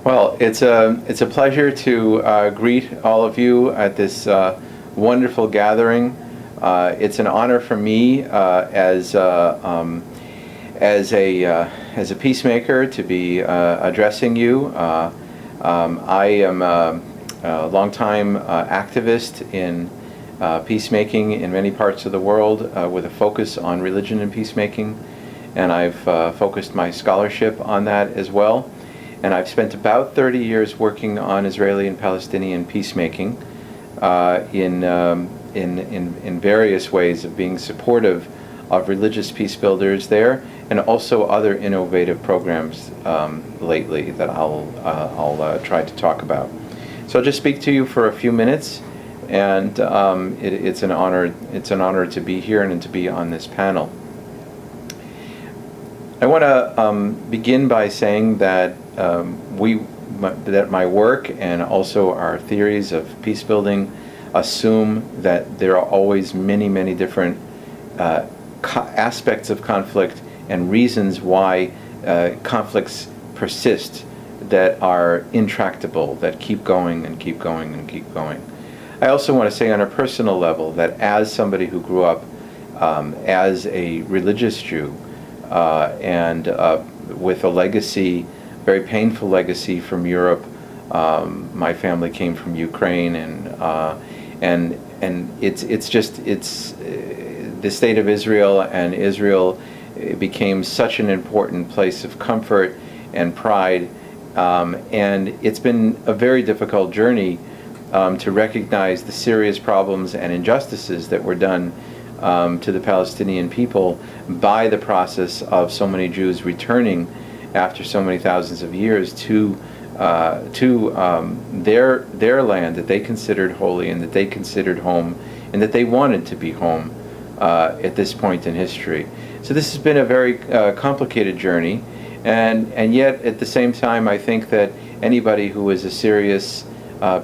Well, it's a pleasure to greet all of you at this wonderful gathering. It's an honor for me as a peacemaker to be addressing you. I am a longtime activist in peacemaking in many parts of the world with a focus on religion and peacemaking, and I've focused my scholarship on that as well. And I've spent about 30 years working on Israeli and Palestinian peacemaking in various ways of being supportive of religious peace builders there, and also other innovative programs lately that I'll try to talk about. So I'll just speak to you for a few minutes, and it's an honor. It's an honor to be here and to be on this panel. I want to begin by saying that that my work and also our theories of peace building assume that there are always many different aspects of conflict and reasons why conflicts persist that are intractable, that keep going and keep going and keep going. I also want to say on a personal level that as somebody who grew up as a religious Jew and with a legacy, very painful legacy from Europe. My family came from Ukraine, and it's the state of Israel, and Israel became such an important place of comfort and pride, and it's been a very difficult journey to recognize the serious problems and injustices that were done to the Palestinian people by the process of so many Jews returning after so many thousands of years to their land that they considered holy and that they considered home and that they wanted to be home at this point in history. So this has been a very complicated journey, and yet at the same time I think that anybody who is a serious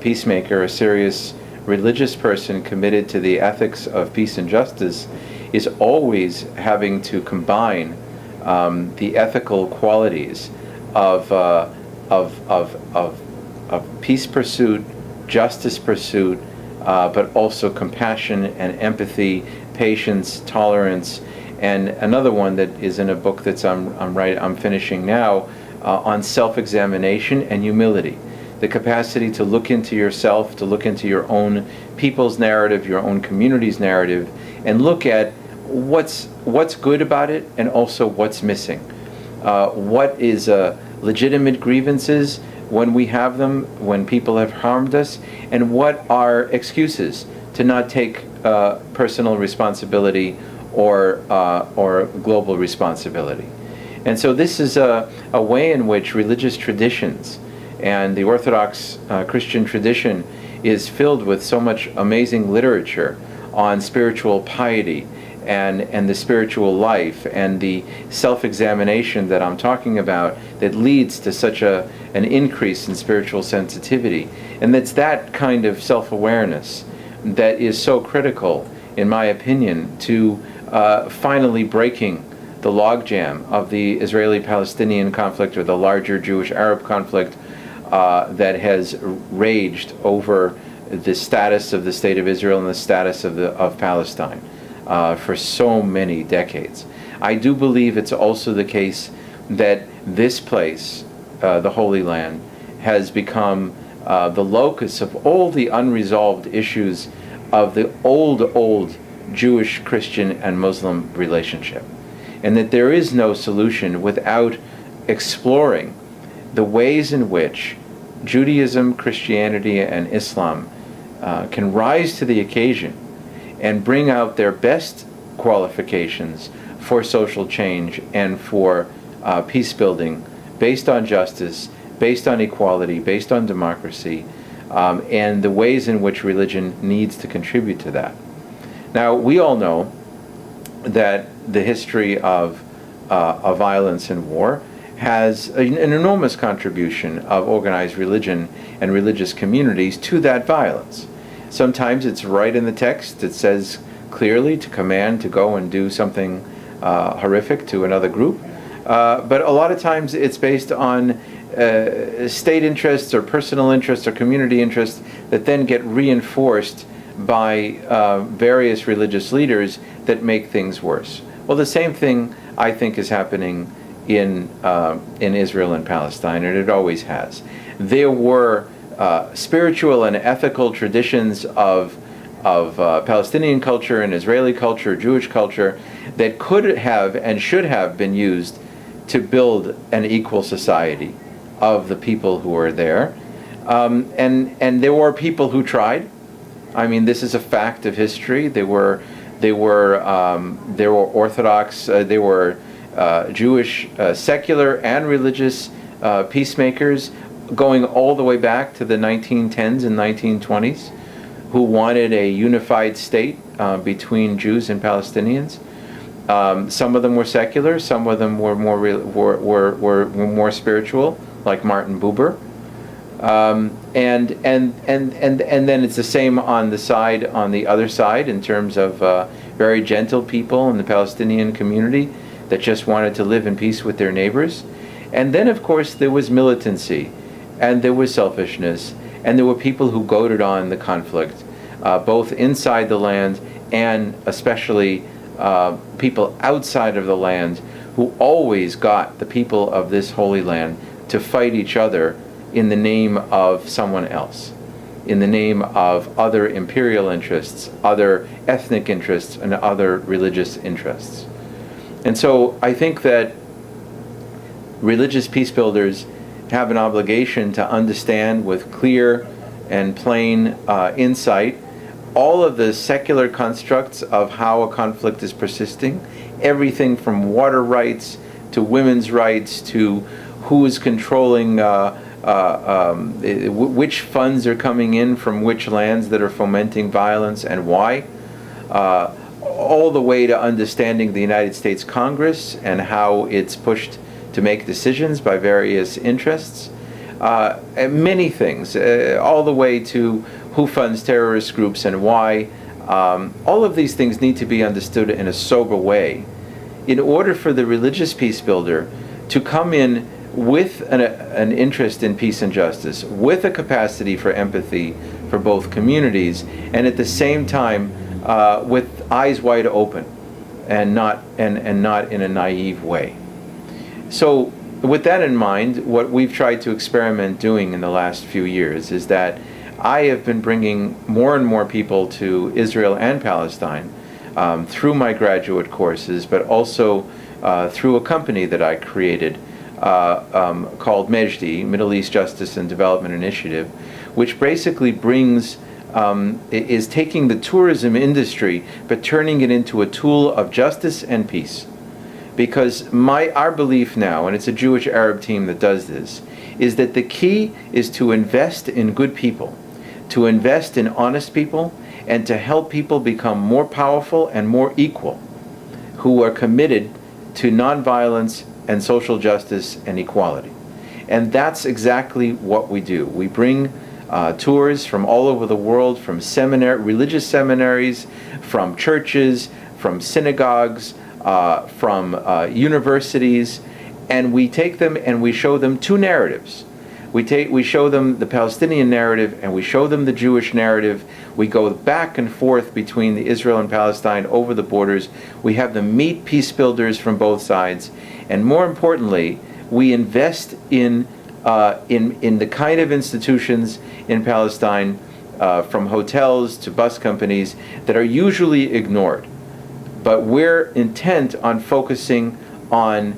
peacemaker, a serious religious person committed to the ethics of peace and justice is always having to combine the ethical qualities of peace pursuit, justice pursuit, but also compassion and empathy, patience, tolerance, and another one that is in a book that I'm finishing now on self-examination and humility. The capacity to look into yourself, to look into your own people's narrative, your own community's narrative, and look at what's good about it and also what's missing. What is legitimate grievances when we have them, when people have harmed us, and what are excuses to not take personal responsibility or global responsibility. And so this is a way in which religious traditions and the Orthodox Christian tradition is filled with so much amazing literature on spiritual piety and the spiritual life and the self-examination that I'm talking about that leads to such an increase in spiritual sensitivity. And it's that kind of self-awareness that is so critical, in my opinion, to finally breaking the logjam of the Israeli-Palestinian conflict or the larger Jewish-Arab conflict that has raged over the status of the State of Israel and the status of Palestine for so many decades. I do believe it's also the case that this place, the Holy Land, has become the locus of all the unresolved issues of the old Jewish, Christian, and Muslim relationship, and that there is no solution without exploring the ways in which Judaism, Christianity, and Islam can rise to the occasion and bring out their best qualifications for social change and for peace building based on justice, based on equality, based on democracy, and the ways in which religion needs to contribute to that. Now, we all know that the history of violence and war has an enormous contribution of organized religion and religious communities to that violence. Sometimes it's right in the text. It says clearly to command to go and do something horrific to another group. But a lot of times it's based on state interests or personal interests or community interests that then get reinforced by various religious leaders that make things worse. Well, the same thing I think is happening in Israel and Palestine, and it always has. There were spiritual and ethical traditions of Palestinian culture and Israeli culture, Jewish culture, that could have and should have been used to build an equal society of the people who are there. And there were people who tried. I mean, this is a fact of history. There were Orthodox, there were Jewish secular and religious peacemakers going all the way back to the 1910s and 1920s, who wanted a unified state between Jews and Palestinians. Some of them were secular, some of them were more spiritual, like Martin Buber. And then it's the same on the other side, in terms of very gentle people in the Palestinian community that just wanted to live in peace with their neighbors. And then, of course, there was militancy, and there was selfishness, and there were people who goaded on the conflict, both inside the land and especially people outside of the land, who always got the people of this holy land to fight each other in the name of someone else, in the name of other imperial interests, other ethnic interests, and other religious interests. And so I think that religious peace builders have an obligation to understand with clear and plain insight all of the secular constructs of how a conflict is persisting, everything from water rights to women's rights to who is controlling which funds are coming in from which lands that are fomenting violence and why, all the way to understanding the United States Congress and how it's pushed to make decisions by various interests, and many things, all the way to who funds terrorist groups and why. All of these things need to be understood in a sober way in order for the religious peace builder to come in with an interest in peace and justice, with a capacity for empathy for both communities, and at the same time with eyes wide open and not in a naive way. So with that in mind, what we've tried to experiment doing in the last few years is that I have been bringing more and more people to Israel and Palestine through my graduate courses, but also through a company that I created called MEJD, Middle East Justice and Development Initiative, which basically is taking the tourism industry but turning it into a tool of justice and peace. Because our belief now, and it's a Jewish Arab team that does this, is that the key is to invest in good people, to invest in honest people, and to help people become more powerful and more equal, who are committed to nonviolence and social justice and equality. And that's exactly what we do. We bring tours from all over the world, from religious seminaries, from churches, from synagogues, from universities, and we take them and we show them two narratives. We show them the Palestinian narrative and we show them the Jewish narrative. We go back and forth between the Israel and Palestine over the borders. We have them meet peace builders from both sides, and more importantly, we invest in the kind of institutions in Palestine, from hotels to bus companies, that are usually ignored. But we're intent on focusing on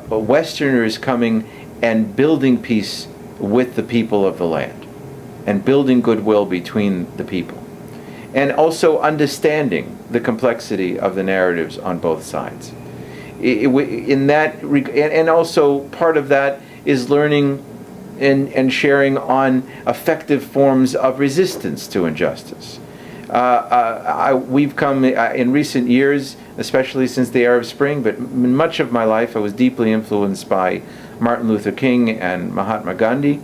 Westerners coming and building peace with the people of the land, and building goodwill between the people, and also understanding the complexity of the narratives on both sides. And also part of that is learning and sharing on effective forms of resistance to injustice. We've come in recent years, especially since the Arab Spring, but in much of my life I was deeply influenced by Martin Luther King and Mahatma Gandhi.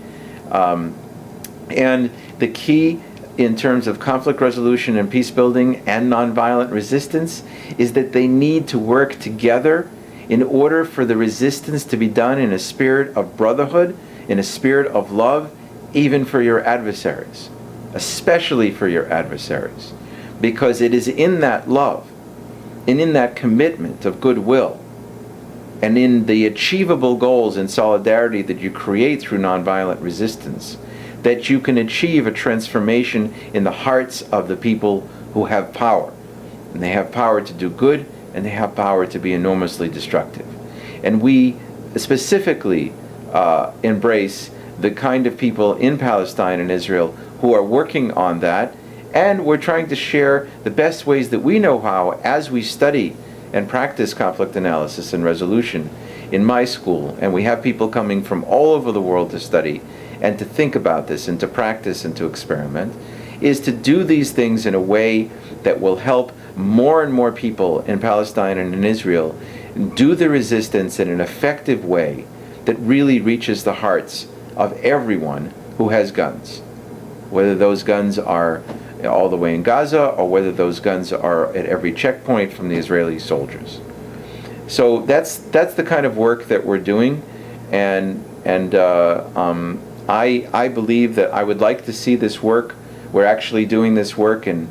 And the key in terms of conflict resolution and peace building and nonviolent resistance is that they need to work together in order for the resistance to be done in a spirit of brotherhood in a spirit of love, even for your adversaries, especially for your adversaries, because it is in that love and in that commitment of goodwill and in the achievable goals and solidarity that you create through nonviolent resistance that you can achieve a transformation in the hearts of the people who have power. And they have power to do good, and they have power to be enormously destructive. And we specifically embrace the kind of people in Palestine and Israel who are working on that, and we're trying to share the best ways that we know how as we study and practice conflict analysis and resolution in my school. And we have people coming from all over the world to study and to think about this and to practice and to experiment, is to do these things in a way that will help more and more people in Palestine and in Israel do the resistance in an effective way that really reaches the hearts of everyone who has guns, whether those guns are all the way in Gaza or whether those guns are at every checkpoint from the Israeli soldiers. So that's the kind of work that we're doing, and I believe that I would like to see this work. We're actually doing this work and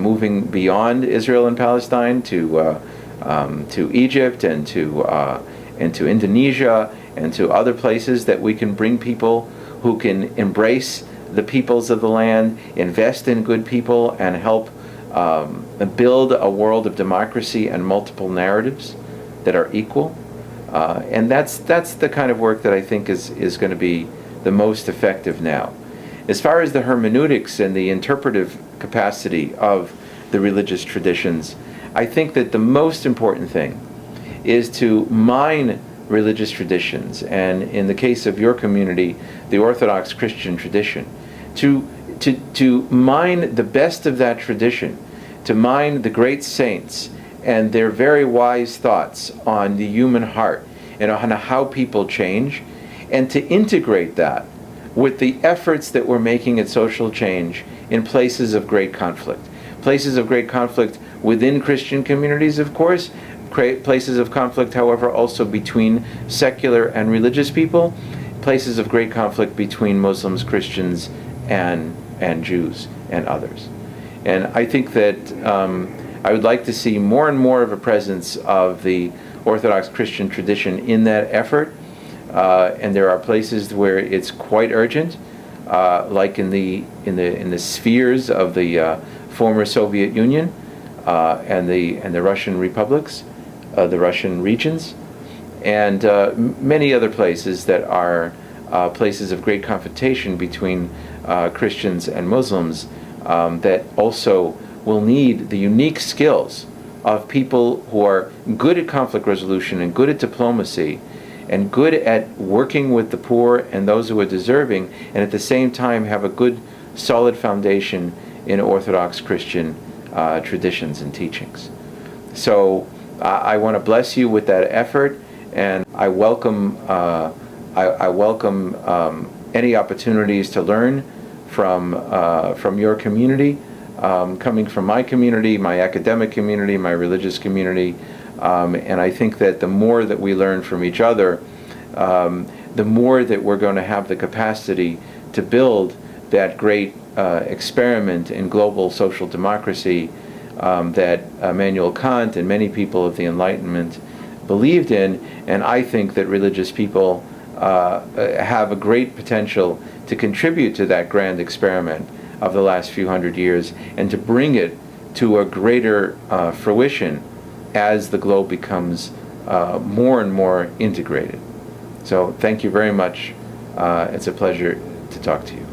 moving beyond Israel and Palestine to Egypt and to Indonesia and to other places, that we can bring people who can embrace the peoples of the land, invest in good people, and help build a world of democracy and multiple narratives that are equal. And that's the kind of work that I think is going to be the most effective now. As far as the hermeneutics and the interpretive capacity of the religious traditions, I think that the most important thing is to mine religious traditions, and in the case of your community, the Orthodox Christian tradition, to mine the best of that tradition, to mine the great saints and their very wise thoughts on the human heart and on how people change, and to integrate that with the efforts that we're making at social change in places of great conflict. Places of great conflict within Christian communities, of course, places of conflict, however, also between secular and religious people, places of great conflict between Muslims, Christians, and Jews and others. And I think that I would like to see more and more of a presence of the Orthodox Christian tradition in that effort. And there are places where it's quite urgent, like in the spheres of the former Soviet Union and the Russian republics, the Russian regions, and many other places that are places of great confrontation between Christians and Muslims, that also will need the unique skills of people who are good at conflict resolution and good at diplomacy and good at working with the poor and those who are deserving, and at the same time have a good, solid foundation in Orthodox Christian traditions and teachings. So I want to bless you with that effort, and I welcome any opportunities to learn from your community, coming from my community, my academic community, my religious community. And I think that the more that we learn from each other, the more that we're going to have the capacity to build that great experiment in global social democracy that Immanuel Kant and many people of the Enlightenment believed in. And I think that religious people have a great potential to contribute to that grand experiment of the last few hundred years, and to bring it to a greater fruition as the globe becomes more and more integrated. So thank you very much. It's a pleasure to talk to you.